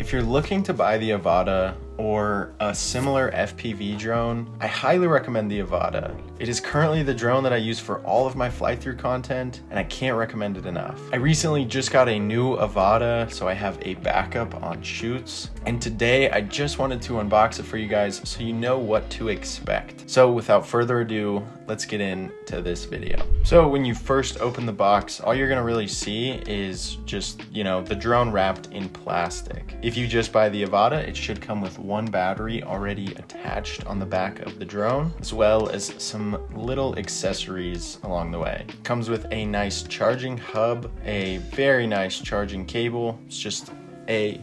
If you're looking to buy the Avata or a similar FPV drone, I highly recommend the Avata. It is currently the drone that I use for all of my fly-through content, and I can't recommend it enough. I recently just got a new Avata, so I have a backup on shoots, and today I just wanted to unbox it for you guys so you know what to expect. So without further ado, let's get into this video. So when you first open the box, all you're gonna really see is just, the drone wrapped in plastic. If you just buy the Avata, it should come with one battery already attached on the back of the drone, as well as some little accessories along the way. It comes with a nice charging hub, a very nice charging cable. It's just a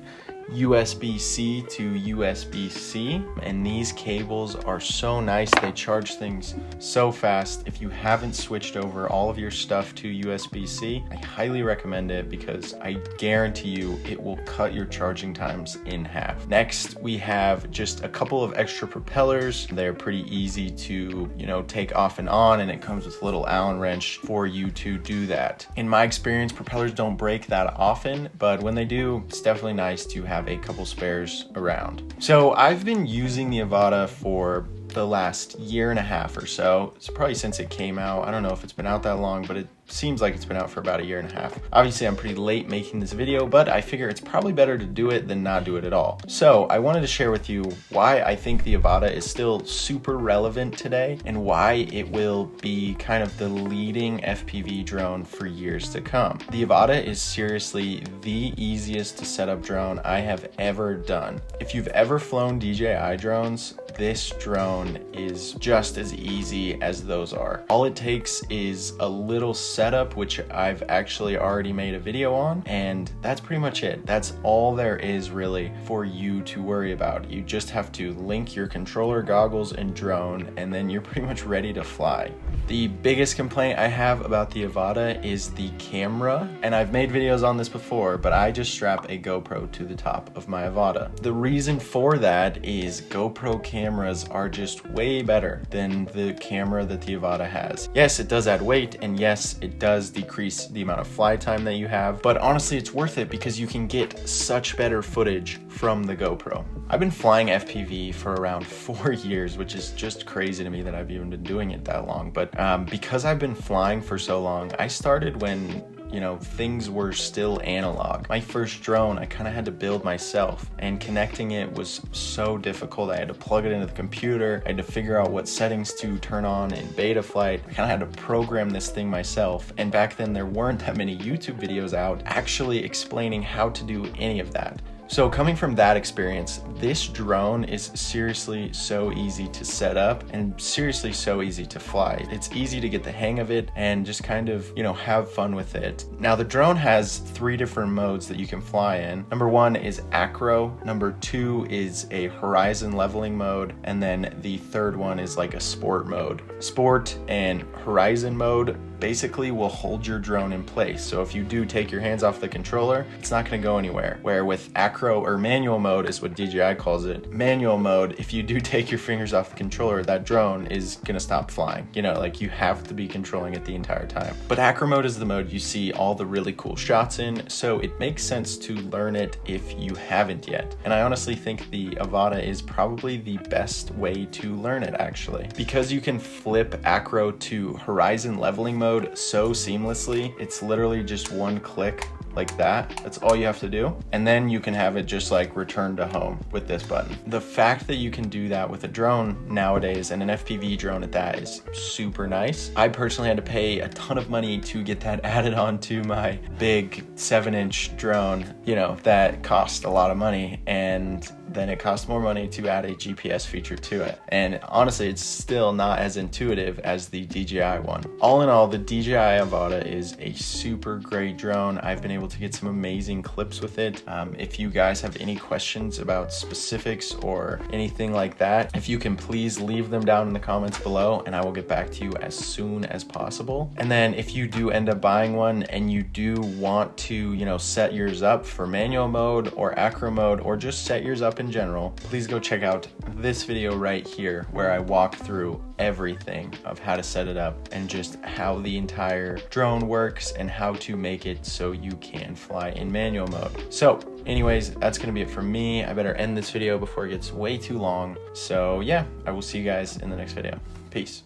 USB-C to USB-C, and these cables are so nice. They charge things so fast. If you haven't switched over all of your stuff to USB-C, I highly recommend it because I guarantee you it will cut your charging times in half. Next, we have just a couple of extra propellers. They're pretty easy to, take off and on, and it comes with a little Allen wrench for you to do that. In my experience, propellers don't break that often, but when they do, it's definitely nice to have a couple spares around. So I've been using the Avata for the last year and a half or so. It's probably since it came out. I don't know if it's been out that long, but it seems like it's been out for about a year and a half. Obviously, I'm pretty late making this video, but I figure it's probably better to do it than not do it at all. So I wanted to share with you why I think the Avata is still super relevant today and why it will be kind of the leading FPV drone for years to come. The Avata is seriously the easiest to set up drone I have ever done. If you've ever flown DJI drones, this drone is just as easy as those are. All it takes is a little setup, which I've actually already made a video on, and that's pretty much it. That's all there is really for you to worry about. You just have to link your controller, goggles, and drone, and then you're pretty much ready to fly. The biggest complaint I have about the Avata is the camera, and I've made videos on this before, but I just strap a GoPro to the top of my Avata. The reason for that is GoPro cameras are just way better than the camera that the Avata has. Yes, it does add weight, and yes, it does decrease the amount of fly time that you have, but honestly, it's worth it because you can get such better footage from the GoPro. I've been flying FPV for around 4 years, which is just crazy to me that I've even been doing it that long, but because I've been flying for so long, I started when things were still analog. My first drone, I kind of had to build myself, and connecting it was so difficult. I had to plug it into the computer. I had to figure out what settings to turn on in beta flight. I kind of had to program this thing myself. And back then there weren't that many YouTube videos out actually explaining how to do any of that. So coming from that experience, this drone is seriously so easy to set up and seriously so easy to fly. It's easy to get the hang of it and just kind of, have fun with it. Now the drone has 3 different modes that you can fly in. Number 1 is acro, number 2 is a horizon leveling mode, and then the third one is like a sport mode. Sport and horizon mode basically will hold your drone in place. So if you do take your hands off the controller, it's not gonna go anywhere. Where with acro or manual mode is what DJI calls it. Manual mode, if you do take your fingers off the controller, that drone is gonna stop flying. You have to be controlling it the entire time. But acro mode is the mode you see all the really cool shots in, so it makes sense to learn it if you haven't yet. And I honestly think the Avata is probably the best way to learn it actually. Because you can flip acro to horizon leveling mode so seamlessly, it's literally just one click like that. That's all you have to do. And then you can have it just like return to home with this button. The fact that you can do that with a drone nowadays, and an FPV drone at that, is super nice. I personally had to pay a ton of money to get that added on to my big 7-inch drone, that cost a lot of money, and then it costs more money to add a GPS feature to it. And honestly, it's still not as intuitive as the DJI one. All in all, the DJI Avata is a super great drone. I've been able to get some amazing clips with it. If you guys have any questions about specifics or anything like that, if you can please leave them down in the comments below, and I will get back to you as soon as possible. And then if you do end up buying one and you do want to, set yours up for manual mode or acro mode, or just set yours up in general, please go check out this video right here where I walk through everything of how to set it up and just how the entire drone works and how to make it so you can fly in manual mode. So anyways, that's gonna be it for me. I better end this video before it gets way too long. So yeah, I will see you guys in the next video. Peace.